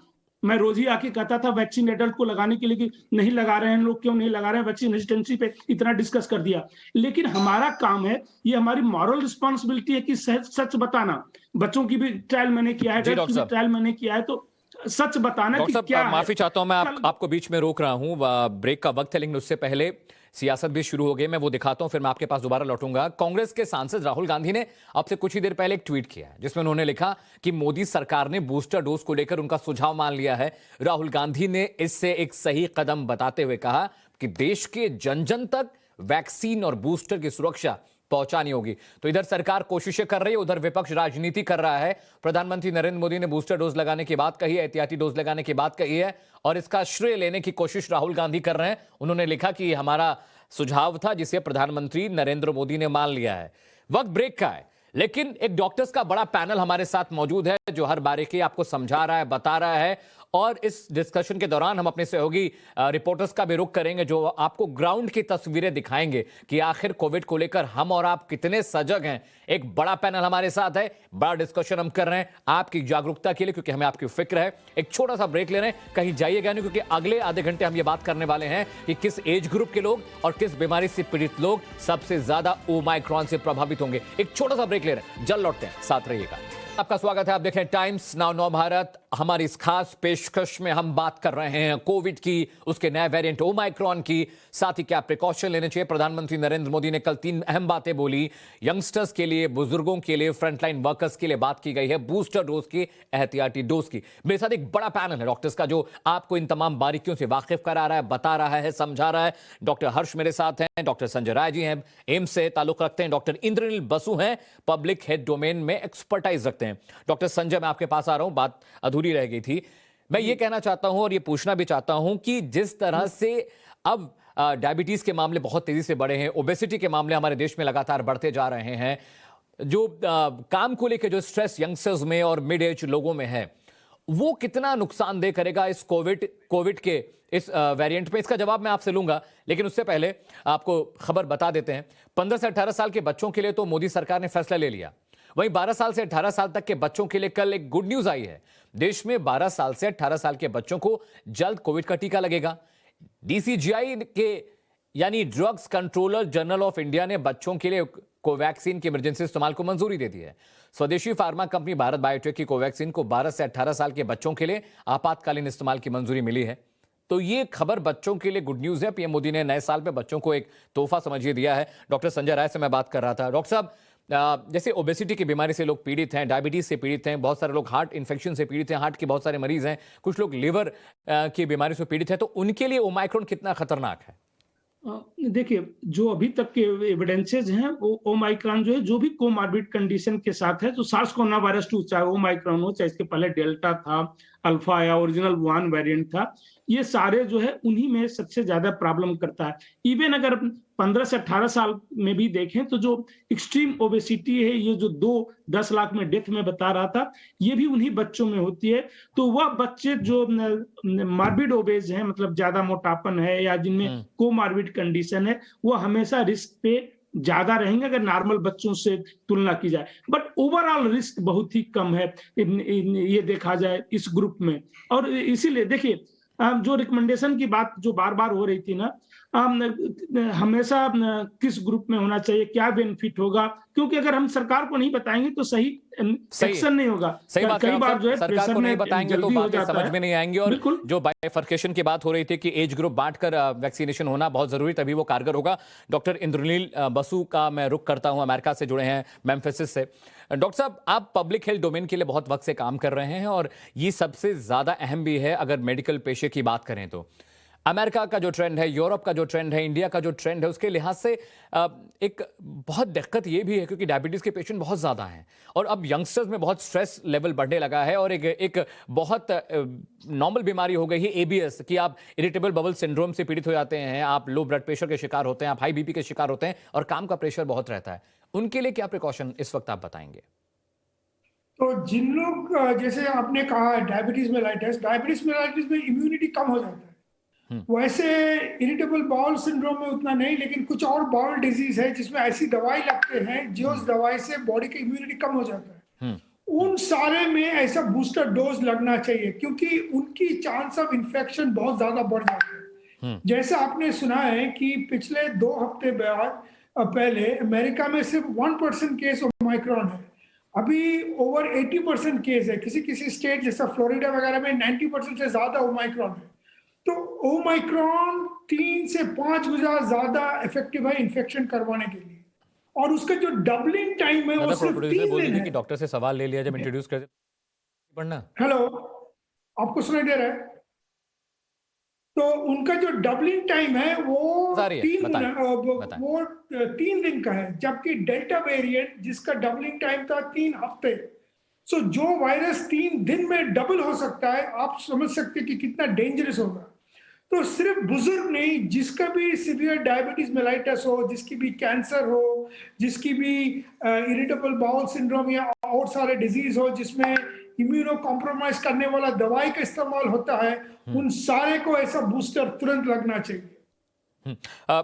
मैं रोज ही आके कहता था वैक्सीन एडल्ट को लगाने के लिए कि नहीं लगा रहे हैं लोग, क्यों नहीं लगा रहे हैं, वैक्सीन रेजिस्टेंसी पे इतना डिस्कस कर दिया। लेकिन हमारा काम है, ये हमारी मॉरल रिस्पॉन्सिबिलिटी है कि सच बताना। बच्चों की भी ट्रायल मैंने किया है, ट्रायल मैंने किया है, तो सच बताना कि डॉक्टर साहब, क्या है। माफी चाहता हूं, मैं कल- आपको बीच में रोक रहा हूं, ब्रेक का वक्त है, लेकिन उससे पहले सियासत भी शुरू हो गई। मैं वो दिखाता हूं, फिर मैं आपके पास दोबारा लौटूंगा। कांग्रेस के सांसद राहुल गांधी ने अब से कुछ ही देर पहले एक ट्वीट किया है, जिसमें उन्होंने लिखा कि मोदी सरकार ने बूस्टर डोज को लेकर उनका सुझाव मान लिया है। राहुल गांधी ने इससे एक सही कदम बताते हुए कहा कि देश के जन जन तक वैक्सीन और बूस्टर की सुरक्षा पहुंचानी होगी। तो इधर सरकार कोशिशें कर रही है, उधर विपक्ष राजनीति कर रहा है। प्रधानमंत्री नरेंद्र मोदी ने बूस्टर डोज लगाने की बात कही है, एहतियाती डोज लगाने की बात कही है, और इसका श्रेय लेने की कोशिश राहुल गांधी कर रहे हैं। उन्होंने लिखा कि हमारा सुझाव था जिसे प्रधानमंत्री नरेंद्र मोदी ने मान लिया है। वक्त ब्रेक का है, लेकिन एक डॉक्टर्स का बड़ा पैनल हमारे साथ मौजूद है, जो हर बारीकी आपको समझा रहा है, बता रहा है। और इस डिस्कशन के दौरान हम अपने सहयोगी रिपोर्टर्स का भी रुख करेंगे, जो आपको ग्राउंड की तस्वीरें दिखाएंगे कि आखिर कोविड को लेकर हम और आप कितने सजग हैं। एक बड़ा पैनल हमारे साथ है, बड़ा डिस्कशन हम कर रहे हैं आपकी जागरूकता के लिए, क्योंकि हमें आपकी फिक्र है। एक छोटा सा ब्रेक ले रहे हैं, कहीं जाइएगा नहीं, क्योंकि अगले आधे घंटे हम ये बात करने वाले हैं कि किस एज ग्रुप के लोग और किस बीमारी से पीड़ित लोग सबसे ज्यादा ओमाइक्रॉन से प्रभावित होंगे। एक छोटा सा ब्रेक ले रहे हैं, जल्द लौटते हैं, साथ रहिएगा। आपका स्वागत है, आप देखें टाइम्स नाउ नव भारत। हमारी इस खास पेशकश में हम बात कर रहे हैं कोविड की, उसके नए वेरिएंट ओमाइक्रॉन की, साथ ही क्या प्रिकॉशन लेने चाहिए। प्रधानमंत्री नरेंद्र मोदी ने कल 3 अहम बातें बोली। यंगस्टर्स के लिए, बुजुर्गों के लिए, फ्रंटलाइन वर्कर्स के लिए बात की गई है, बूस्टर डोज की, एहतियाती डोज की। मेरे साथ एक बड़ा पैनल है डॉक्टर्स का, जो आपको इन तमाम बारीकियों से वाकिफ करा रहा है, बता रहा है, समझा रहा है। डॉक्टर हर्ष मेरे साथ हैं, डॉक्टर संजय राय जी हैं, एम्स से ताल्लुक रखते हैं, डॉक्टर इंद्रनील बसु हैं, पब्लिक हेल्थ डोमेन में एक्सपर्टाइज रखते हैं। डॉक्टर संजय, मैं आपके पास आ रहा हूं, बात अधूरी रह गई थी। मैं ये कहना चाहता हूं और ये पूछना भी चाहता हूं कि जिस तरह से अब डायबिटीज के मामले बहुत तेजी से बढ़े हैं, ओबेसिटी के मामले हमारे देश में लगातार बढ़ते जा रहे हैं, जो काम को लेकर जो स्ट्रेस यंगस्टर्स में और मिड एज लोगों में है, वो कितना नुकसानदेह करेगा इस कोविड के इस वेरिएंट पे, इसका जवाब मैं आपसे लूंगा। लेकिन उससे पहले आपको खबर बता देते हैं, 15 से 18 साल के बच्चों के लिए तो मोदी सरकार ने फैसला ले लिया। वहीं 12 साल से 18 साल तक के बच्चों के लिए कल एक गुड न्यूज आई है। देश में 12 साल से 18 साल के बच्चों को जल्द कोविड का टीका लगेगा। डीसीजीआई के यानी drugs controller general of India ने बच्चों के लिए कोवैक्सीन के इमरजेंसी इस्तेमाल को मंजूरी दे दी है। स्वदेशी फार्मा कंपनी भारत बायोटेक की कोवैक्सीन को 12 से 18 साल के बच्चों के लिए आपातकालीन इस्तेमाल की मंजूरी मिली है। तो ये खबर बच्चों के लिए गुड न्यूज है। पीएम मोदी ने नए साल पे बच्चों को एक तोहफा समझिए दिया है। डॉक्टर संजय राय से मैं बात कर रहा था। डॉक्टर साहब, जैसे ओबेसिटी की बीमारी से लोग पीड़ित हैं, डायबिटीज से पीड़ित हैं, बहुत सारे लोग हार्ट इन्फेक्शन से पीड़ित हैं, हार्ट के बहुत सारे मरीज हैं, कुछ लोग लिवर की बीमारी से पीड़ित हैं, तो उनके लिए ओमाइक्रॉन कितना खतरनाक है? देखिए, जो अभी तक के एविडेंसेस हैं, वो ओमाइक्रॉन जो है, जो भी कोमॉर्बिड कंडीशन के साथ है, तो सार्स कोरोना वायरस 2, चाहे ओमाइक्रॉन हो, चाहे इसके पहले डेल्टा था, अल्फा या ओरिजिनल वुहान वेरिएंट था, ये सारे जो है उन्हीं में सबसे ज्यादा प्रॉब्लम करता है। इवन अगर 15 से 18 साल में भी देखें तो जो एक्सट्रीम ओबेसिटी है, ये जो 2-10 लाख में डेथ में बता रहा था, ये भी उन्हीं बच्चों में होती है। तो वह बच्चे जो मार्बिड ओबेज हैं, मतलब ज्यादा मोटापन है या जिनमें कोमार्बिड कंडीशन है, वो हमेशा रिस्क पे ज्यादा रहेंगे अगर नॉर्मल बच्चों से तुलना की जाए। बट ओवरऑल रिस्क बहुत ही कम है ये देखा जाए इस ग्रुप में। और इसीलिए देखिए, जो रिकमेंडेशन की बात जो बार बार हो रही थी ना, हमेशा किस ग्रुप में होना चाहिए, क्या बेनिफिट होगा, क्योंकि अगर हम सरकार को नहीं बताएंगे तो सही एक्शन नहीं होगा। सही बात, कई बार जो है सरकार को नहीं बताएंगे तो बातें समझ में नहीं आएंगी। और जो बाइफर्केशन की बात हो रही थी कि एज ग्रुप बांटकर वैक्सीनेशन होना बहुत जरूरी, तभी वो कारगर होगा। डॉक्टर इंद्रनील बसु का मैं रुख करता हूं, अमेरिका से जुड़े हैं, मेम्फिस से। डॉक्टर साहब, आप पब्लिक हेल्थ डोमेन के लिए बहुत वक्त से काम कर रहे हैं और ये सबसे ज्यादा अहम भी है अगर मेडिकल पेशे की बात करें तो। अमेरिका का जो ट्रेंड है, यूरोप का जो ट्रेंड है, इंडिया का जो ट्रेंड है, उसके लिहाज से एक बहुत दिक्कत ये भी है क्योंकि डायबिटीज के पेशेंट बहुत ज्यादा हैं और अब यंगस्टर्स में बहुत स्ट्रेस लेवल बढ़ने लगा है और एक बहुत नॉर्मल बीमारी हो गई है एबीएस, कि आप इरिटेबल बबल सिंड्रोम से पीड़ित हो जाते हैं, आप लो ब्लड प्रेशर के शिकार होते हैं, आप हाई बीपी के शिकार होते हैं और काम का प्रेशर बहुत रहता है। उनके लिए क्या प्रिकॉशन इस वक्त आप बताएंगे? तो जिन लोग, जैसे आपने कहा डायबिटीज मेलाइटिस में इम्यूनिटी कम हो जाता है, वैसे इरिटेबल बाउल सिंड्रोम में उतना नहीं, लेकिन कुछ और बाउल डिजीज है जिसमें ऐसी दवाई लगते हैं जो उस दवाई से बॉडी की इम्यूनिटी कम हो जाता है। उन सारे में ऐसा बूस्टर डोज लगना चाहिए क्योंकि उनकी चांस ऑफ इन्फेक्शन बहुत ज्यादा बढ़ जाती है। जैसा आपने सुना है कि पिछले 2 हफ्ते बाद पहले अमेरिका में सिर्फ 1% केस ओमाइक्रॉन है अभी ओवर 80% केस है, किसी किसी स्टेट जैसा फ्लोरिडा वगैरह में 90% से ज्यादा ओमाइक्रॉन है। तो ओमाइक्रॉन 3 से 5 गुना ज्यादा इफेक्टिव है इन्फेक्शन करवाने के लिए, और उसका जो डबलिंग टाइम है वो सिर्फ 3 दिन है। डॉक्टर से सवाल ले लिया जब इंट्रोड्यूस कर पढ़ना। हेलो, आपको सुनाई दे रहा है? तो उनका जो डबलिंग टाइम है वो 3 दिन का है, जबकि डेल्टा वेरिएंट जिसका डबलिंग टाइम था 3 हफ्ते। सो जो वायरस 3 दिन में डबल हो सकता है, आप समझ सकते हैं कि कितना डेंजरस होगा। तो सिर्फ बुजुर्ग नहीं, जिसका भी सीवियर डायबिटीज मेलाइटस हो, जिसकी भी कैंसर हो, जिसकी भी इरिटेबल बाउल सिंड्रोम या और सारे डिजीज हो जिसमें इम्यूनो कॉम्प्रोमाइज करने वाला दवाई का इस्तेमाल होता है, उन सारे को ऐसा बूस्टर तुरंत लगना चाहिए।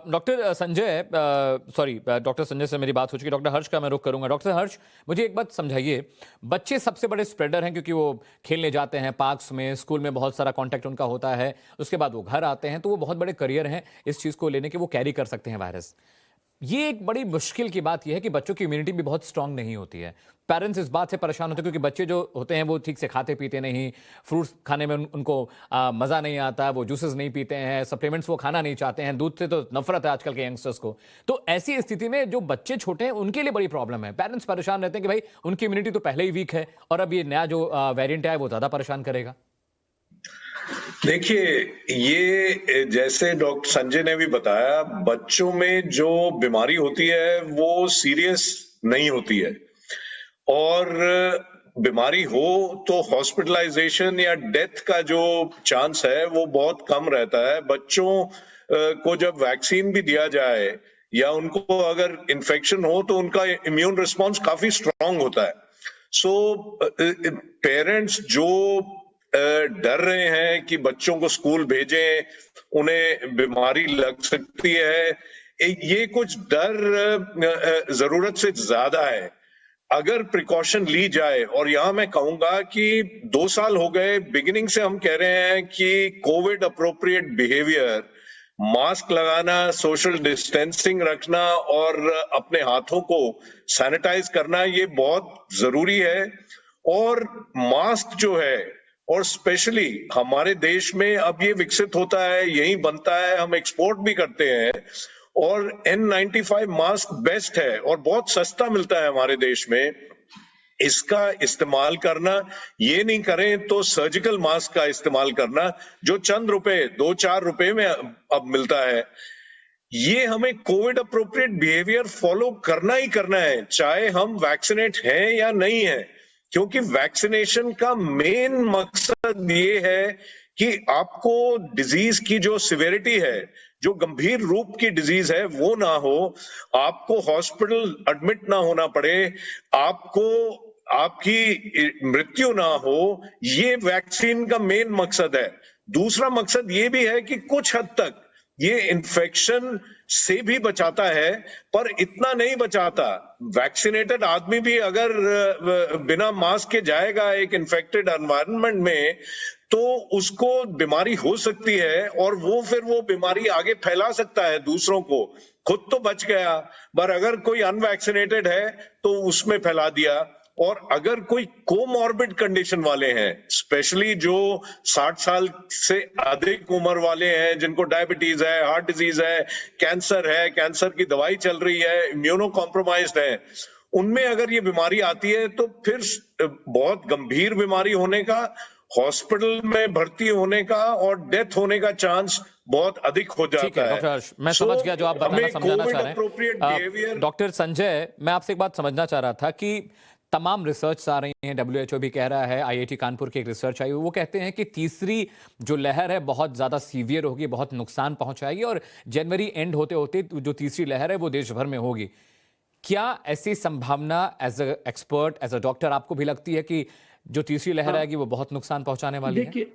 डॉक्टर संजय, डॉक्टर संजय से मेरी बात हो चुकी, डॉक्टर हर्ष का मैं रुख करूंगा। डॉक्टर हर्ष, मुझे एक बात समझाइए, बच्चे सबसे बड़े स्प्रेडर हैं क्योंकि वो खेलने जाते हैं पार्क्स में, स्कूल में बहुत सारा कांटेक्ट उनका होता है, उसके बाद वो घर आते हैं, तो वो बहुत बड़े करियर हैं इस चीज़ को लेने के, वो कैरी कर सकते हैं वायरस। ये एक बड़ी मुश्किल की बात यह है कि बच्चों की इम्यूनिटी भी बहुत स्ट्रांग नहीं होती है। पेरेंट्स इस बात से परेशान होते हैं क्योंकि बच्चे जो होते हैं वो ठीक से खाते पीते नहीं, फ्रूट्स खाने में उनको मज़ा नहीं आता, वो जूसेस नहीं पीते हैं, सप्लीमेंट्स वो खाना नहीं चाहते हैं, दूध से तो नफरत है आजकल के यंगस्टर्स को। तो ऐसी स्थिति में जो बच्चे छोटे हैं उनके लिए बड़ी प्रॉब्लम है। पेरेंट्स परेशान रहते हैं कि भाई उनकी इम्यूनिटी तो पहले ही वीक है और अब ये नया जो वेरिएंट है वो ज़्यादा परेशान करेगा। देखिए, ये जैसे डॉक्टर संजय ने भी बताया, बच्चों में जो बीमारी होती है वो सीरियस नहीं होती है, और बीमारी हो तो हॉस्पिटलाइजेशन या डेथ का जो चांस है वो बहुत कम रहता है। बच्चों को जब वैक्सीन भी दिया जाए या उनको अगर इन्फेक्शन हो तो उनका इम्यून रिस्पॉन्स काफी स्ट्रांग होता है। सो पेरेंट्स जो डर रहे हैं कि बच्चों को स्कूल भेजें, उन्हें बीमारी लग सकती है, ये कुछ डर जरूरत से ज्यादा है। अगर प्रिकॉशन ली जाए, और यहां मैं कहूंगा कि 2 साल हो गए बिगिनिंग से हम कह रहे हैं कि कोविड अप्रोप्रिएट बिहेवियर, मास्क लगाना, सोशल डिस्टेंसिंग रखना और अपने हाथों को सैनिटाइज करना, ये बहुत जरूरी है। और मास्क जो है, और स्पेशली हमारे देश में अब ये विकसित होता है, यही बनता है, हम एक्सपोर्ट भी करते हैं, और N95 मास्क बेस्ट है और बहुत सस्ता मिलता है हमारे देश में। इसका इस्तेमाल करना, ये नहीं करें तो सर्जिकल मास्क का इस्तेमाल करना जो चंद रुपए, 2-4 रुपए में अब मिलता है। ये हमें कोविड अप्रोप्रिएट बिहेवियर फॉलो करना ही करना है, चाहे हम वैक्सीनेट हैं या नहीं है, क्योंकि वैक्सीनेशन का मेन मकसद ये है कि आपको डिजीज की जो सिवियरिटी है, जो गंभीर रूप की डिजीज है, वो ना हो, आपको हॉस्पिटल एडमिट ना होना पड़े, आपको आपकी मृत्यु ना हो, ये वैक्सीन का मेन मकसद है। दूसरा मकसद ये भी है कि कुछ हद तक ये इन्फेक्शन से भी बचाता है, पर इतना नहीं बचाता। वैक्सीनेटेड आदमी भी अगर बिना मास्क के जाएगा एक इन्फेक्टेड एनवायरनमेंट में, तो उसको बीमारी हो सकती है और वो बीमारी आगे फैला सकता है दूसरों को। खुद तो बच गया, पर अगर कोई अनवैक्सीनेटेड है तो उसमें फैला दिया। और अगर कोई कोमॉर्बिड कंडीशन वाले हैं, स्पेशली जो 60 साल से अधिक उम्र वाले हैं, जिनको डायबिटीज है, हार्ट डिजीज है, कैंसर की दवाई चल रही है, इम्यूनो कॉम्प्रोमाइज्ड है, उनमें अगर ये बीमारी आती है तो फिर बहुत गंभीर बीमारी होने का, हॉस्पिटल में भर्ती होने का और डेथ होने का चांस बहुत अधिक हो जाता है। डॉक्टर हर्ष, मैं समझ गया जो आप बताना समझाना चाह रहे हैं। डॉक्टर संजय, मैं आपसे एक बात समझना चाह रहा था कि तमाम रिसर्च आ रही हैं, WHO भी कह रहा है, IIT कानपुर की एक रिसर्च आई, वो कहते हैं कि तीसरी जो लहर है बहुत ज़्यादा सीवियर होगी, बहुत नुकसान पहुंचाएगी और जनवरी एंड होते होते जो तीसरी लहर है वो देश भर में होगी। क्या ऐसी संभावना as a expert, as a doctor, आपको भी लगती है कि जो तीसरी लहर आएगी वो बहुत नुकसान पहुंचाने वाली है? देखिए,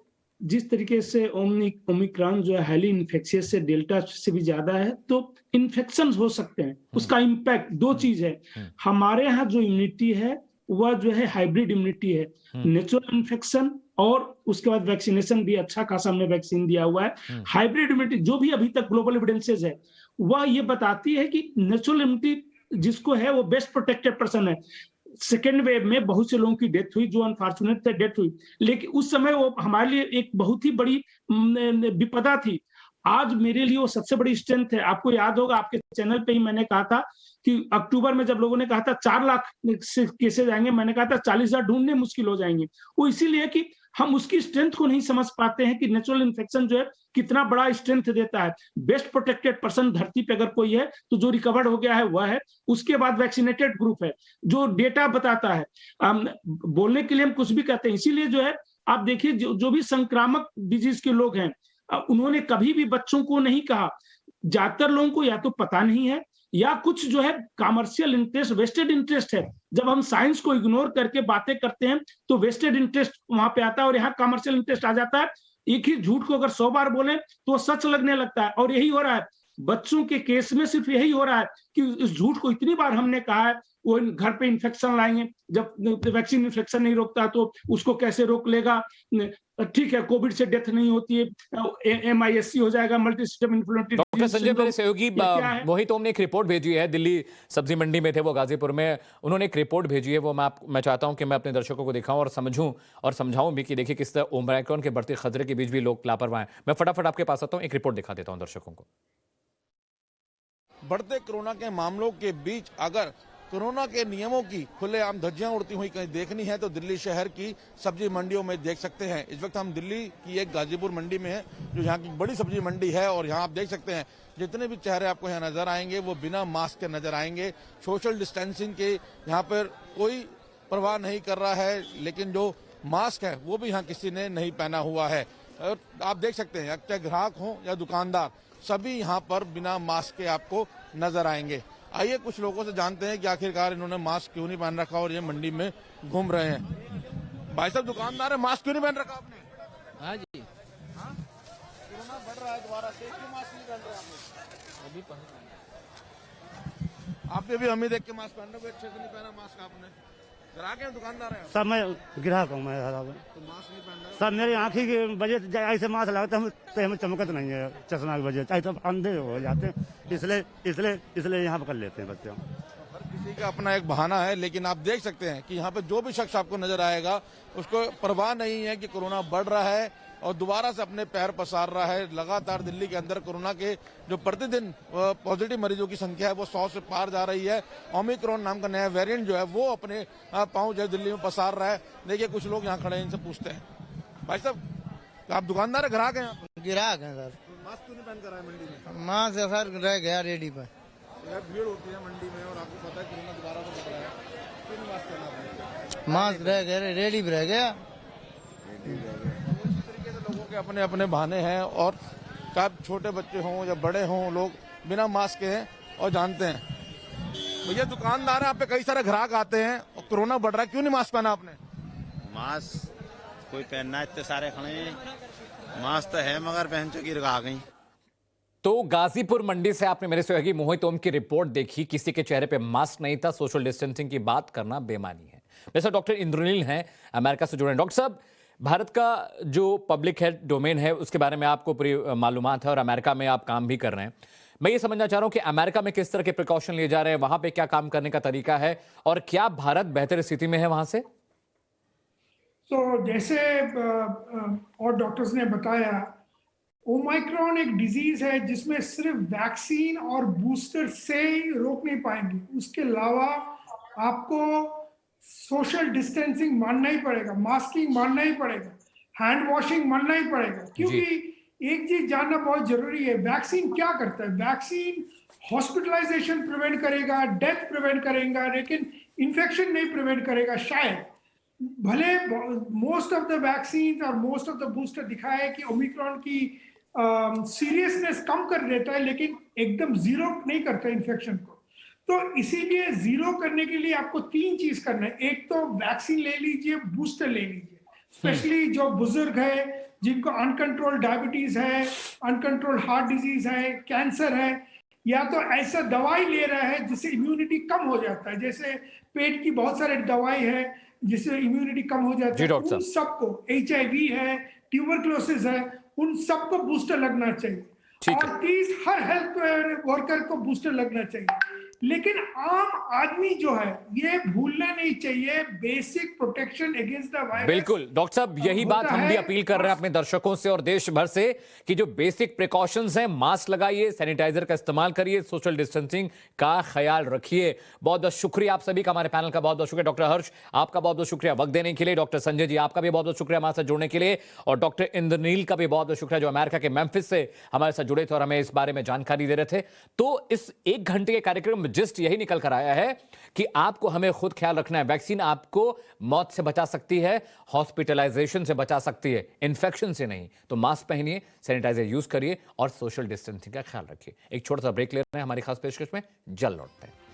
जिस तरीके से ओमिक्रॉन जो है हाईली इन्फेक्शियस से डेल्टा से भी ज्यादा है, तो इन्फेक्शन हो सकते हैं। उसका इम्पैक्ट 2 चीज है। हमारे यहाँ जो इम्यूनिटी है वह जो है हाइब्रिड इम्यूनिटी है, नेचुरल इन्फेक्शन और उसके बाद वैक्सीनेशन भी अच्छा खासा हमने वैक्सीन दिया हुआ है। हाइब्रिड इम्यूनिटी जो भी अभी तक ग्लोबल एविडेंसेस है वह ये बताती है कि नेचुरल इम्यूनिटी जिसको है वो बेस्ट प्रोटेक्टेड पर्सन है। सेकेंड वेव में बहुत से लोगों की डेथ हुई, जो अनफॉर्चुनेट थे, डेथ हुई, लेकिन उस समय वो हमारे लिए एक बहुत ही बड़ी विपदा थी। आज मेरे लिए वो सबसे बड़ी स्ट्रेंथ है। आपको याद होगा, आपके चैनल पे ही मैंने कहा था कि अक्टूबर में जब लोगों ने कहा था 4 लाख केसेज आएंगे, मैंने कहा था 40,000 ढूंढने मुश्किल हो जाएंगे। वो इसीलिए कि हम उसकी स्ट्रेंथ को नहीं समझ पाते हैं कि नेचुरल इन्फेक्शन जो है कितना बड़ा स्ट्रेंथ देता है। बेस्ट प्रोटेक्टेड पर्सन धरती पे अगर कोई है तो जो रिकवर्ड हो गया है वह है, उसके बाद वैक्सीनेटेड ग्रुप है, जो डेटा बताता है। बोलने के लिए हम कुछ भी कहते हैं। इसीलिए जो है आप देखिए, जो भी संक्रामक डिजीज के लोग हैं, उन्होंने कभी भी बच्चों को नहीं कहा। ज्यादातर लोगों को या तो पता नहीं है या कुछ जो है कमर्शियल इंटरेस्ट, वेस्टेड इंटरेस्ट है। जब हम साइंस को इग्नोर करके बातें करते हैं तो वेस्टेड इंटरेस्ट वहां पे आता है और यहाँ कमर्शियल इंटरेस्ट आ जाता है। एक ही झूठ को अगर 100 बार बोले तो सच लगने लगता है, और यही हो रहा है बच्चों के केस में। सिर्फ यही हो रहा है कि इस झूठ को इतनी बार हमने कहा है, वो घर पे इन्फेक्शन लाएंगे, जब वैक्सीन इन्फेक्शन नहीं रोकता तो उसको कैसे रोक लेगा। ठीक है, कोविड से डेथ नहीं होती है, MIS-C हो जाएगा, multi system inflammatory. Doctor Sanjay, मेरे सहयोगी मोहित ओम ने एक रिपोर्ट भेजी है, दिल्ली सब्जी मंडी में थे वो, गाजीपुर में। उन्होंने एक रिपोर्ट भेजी है, वो मैं चाहता हूं कि मैं अपने दर्शकों को दिखाऊं और समझूं और समझाऊं भी कि देखिए किस तरह ओमिक्रॉन के बढ़ते खतरे के बीच भी लोग लापरवाह हैं। मैं फटाफट आपके पास आता हूं, एक रिपोर्ट दिखा देता हूं दर्शकों को। बढ़ते कोरोना के मामलों के बीच अगर कोरोना के नियमों की खुलेआम धज्जियां उड़ती हुई कहीं देखनी है तो दिल्ली शहर की सब्जी मंडियों में देख सकते हैं। इस वक्त हम दिल्ली की एक गाजीपुर मंडी में हैं, जो यहाँ की बड़ी सब्जी मंडी है, और यहाँ आप देख सकते हैं जितने भी चेहरे आपको यहाँ नजर आएंगे वो बिना मास्क के नजर आएंगे। सोशल डिस्टेंसिंग के यहाँ पर कोई परवाह नहीं कर रहा है, लेकिन जो मास्क है वो भी यहाँ किसी ने नहीं पहना हुआ है। और आप देख सकते हैं चाहे ग्राहक हो या दुकानदार, सभी यहाँ पर बिना मास्क के आपको नजर आएंगे। आइए कुछ लोगों से जानते हैं कि आखिरकार इन्होंने मास्क क्यों नहीं पहन रखा और ये मंडी में घूम रहे हैं। भाई साहब दुकानदार है, मास्क क्यों नहीं पहन रखा आपने? हाँ जी, कोरोना बढ़ रहा है दोबारा से, क्यों मास्क नहीं पहन रहे आपने? आपने भी हमें देख के मास्क पहन रहे, अच्छे से नहीं पहना मास्क आपने। ग्राहक है दुकानदार है? सब मैं ग्राहक हूँ। मैं तो मास्क नहीं पहन रहे? सब मेरी आँखी की वजह ऐसे मास्क लगाते हमें चमकत नहीं है, चश्मा की वजह चाहे तो अंधे हो जाते हैं, इसलिए यहाँ पर कर लेते हैं बच्चे। हर किसी का अपना एक बहाना है, लेकिन आप देख सकते हैं कि यहाँ पे जो भी शख्स आपको नजर आएगा उसको परवाह नहीं है कि कोरोना बढ़ रहा है और दोबारा से अपने पैर पसार रहा है। लगातार दिल्ली के अंदर कोरोना के जो प्रतिदिन पॉजिटिव मरीजों की संख्या है वो 100 से पार जा रही है। ओमिक्रॉन नाम का नया वेरिएंट जो है वो अपने पांव जो है दिल्ली में पसार रहा है। देखिए कुछ लोग यहाँ खड़े हैं, इनसे पूछते हैं। भाई साहब आप दुकानदार है, ग्राहक हैं? ग्राहक है सर। मास्क क्यों नहीं पहन कर आए मंडी में? मास्क सर रह गया रेडी पर। भीड़ होती है मंडी में और आपको पता है कोरोना दोबारा से बढ़ रहा है, क्यों नहीं मास्क पहना? मास्क रह गया, रेडी पर रह गया। लोगों के अपने अपने बहाने हैं, और कब छोटे बच्चे हों या बड़े हों, लोग बिना मास्क के हैं और जानते हैं। भैया दुकानदार है, आप पे कई सारे ग्राहक आते हैं और कोरोना बढ़ रहा है, क्यों नहीं मास्क पहना आपने? मास्क कोई पहनना, इतने सारे खड़े हैं, मास्क तो है मगर पहन चुकी रखा गई। तो गाजीपुर मंडी से आपने मेरे सहयोगी मोहित ओम की रिपोर्ट देखी। किसी के चेहरे पे मास्क नहीं था। सोशल डिस्टेंसिंग की बात करना बेमानी है। वैसे डॉक्टर इंद्रनील हैं, अमेरिका से जुड़े हैं। डॉक्टर साहब, भारत का जो पब्लिक हेल्थ डोमेन है उसके बारे में आपको पूरी मालूमात है और अमेरिका में आप काम भी कर रहे हैं। मैं ये समझना चाह रहा हूं कि अमेरिका में किस तरह के प्रिकॉशन लिए जा रहे हैं, वहां पे क्या काम करने का तरीका है और क्या भारत बेहतर स्थिति में है वहां से? जैसे और डॉक्टर्स ने बताया, ओमाइक्रॉन एक डिजीज है जिसमें सिर्फ वैक्सीन और बूस्टर से रोक नहीं पाएंगे, उसके अलावा आपको सोशल डिस्टेंसिंग मानना ही पड़ेगा, मास्किंग मानना ही पड़ेगा, हैंड वॉशिंग मानना ही पड़ेगा। क्योंकि एक चीज जानना बहुत जरूरी है, वैक्सीन क्या करता है। वैक्सीन हॉस्पिटलाइजेशन प्रिवेंट करेगा, डेथ प्रिवेंट करेगा, लेकिन इन्फेक्शन नहीं प्रिवेंट करेगा शायद। भले मोस्ट ऑफ द वैक्सीन और मोस्ट ऑफ द बूस्टर दिखाया है कि ओमिक्रॉन की सीरियसनेस कम कर देता है, लेकिन एकदम जीरो नहीं करता इन्फेक्शन को। तो इसीलिए जीरो करने के लिए आपको 3 चीज करना है। एक तो वैक्सीन ले लीजिए, बूस्टर ले लीजिए, स्पेशली जो बुजुर्ग है, जिनको अनकंट्रोल्ड डायबिटीज है, अनकंट्रोल्ड हार्ट डिजीज है, कैंसर है, या तो ऐसा दवाई ले रहा है जिससे इम्यूनिटी कम हो जाता है। जैसे पेट की बहुत सारे दवाई है जिससे इम्यूनिटी कम हो जाती है, उन सबको, HIV है, ट्यूबरक्लोसिस है, उन सबको बूस्टर लगना चाहिए। और 30 हर हेल्थ वर्कर को बूस्टर लगना चाहिए। लेकिन आम आदमी जो है ये भूलना नहीं चाहिए basic protection against the virus. बिल्कुल डॉक्टर साहब, यही बात हम भी अपील कर रहे हैं अपने दर्शकों से और देश भर से कि जो बेसिक प्रिकॉशंस हैं, मास्क लगाइए, सैनिटाइजर का इस्तेमाल करिए, सोशल डिस्टेंसिंग का ख्याल रखिए। बहुत बहुत शुक्रिया आप सभी का, हमारे पैनल का बहुत बहुत शुक्रिया। डॉक्टर हर्ष, आपका बहुत बहुत शुक्रिया वक्त देने के लिए। डॉक्टर संजय जी, आपका भी बहुत बहुत शुक्रिया हमारे साथ जुड़ने के लिए। और डॉक्टर इंद्रनील का भी बहुत बहुत शुक्रिया जो अमेरिका के मेम्फिस से हमारे साथ जुड़े थे और हमें इस बारे में जानकारी दे रहे थे। तो इस 1 घंटे के कार्यक्रम में जिस्ट यही निकल कर आया है कि आपको हमें खुद ख्याल रखना है। वैक्सीन आपको मौत से बचा सकती है, हॉस्पिटलाइजेशन से बचा सकती है, इन्फेक्शन से नहीं। तो मास्क पहनिए, सैनिटाइजर यूज करिए और सोशल डिस्टेंसिंग का ख्याल रखिए। एक छोटा सा ब्रेक ले रहे हैं हमारी खास पेशकश में, जल्द लौटते हैं।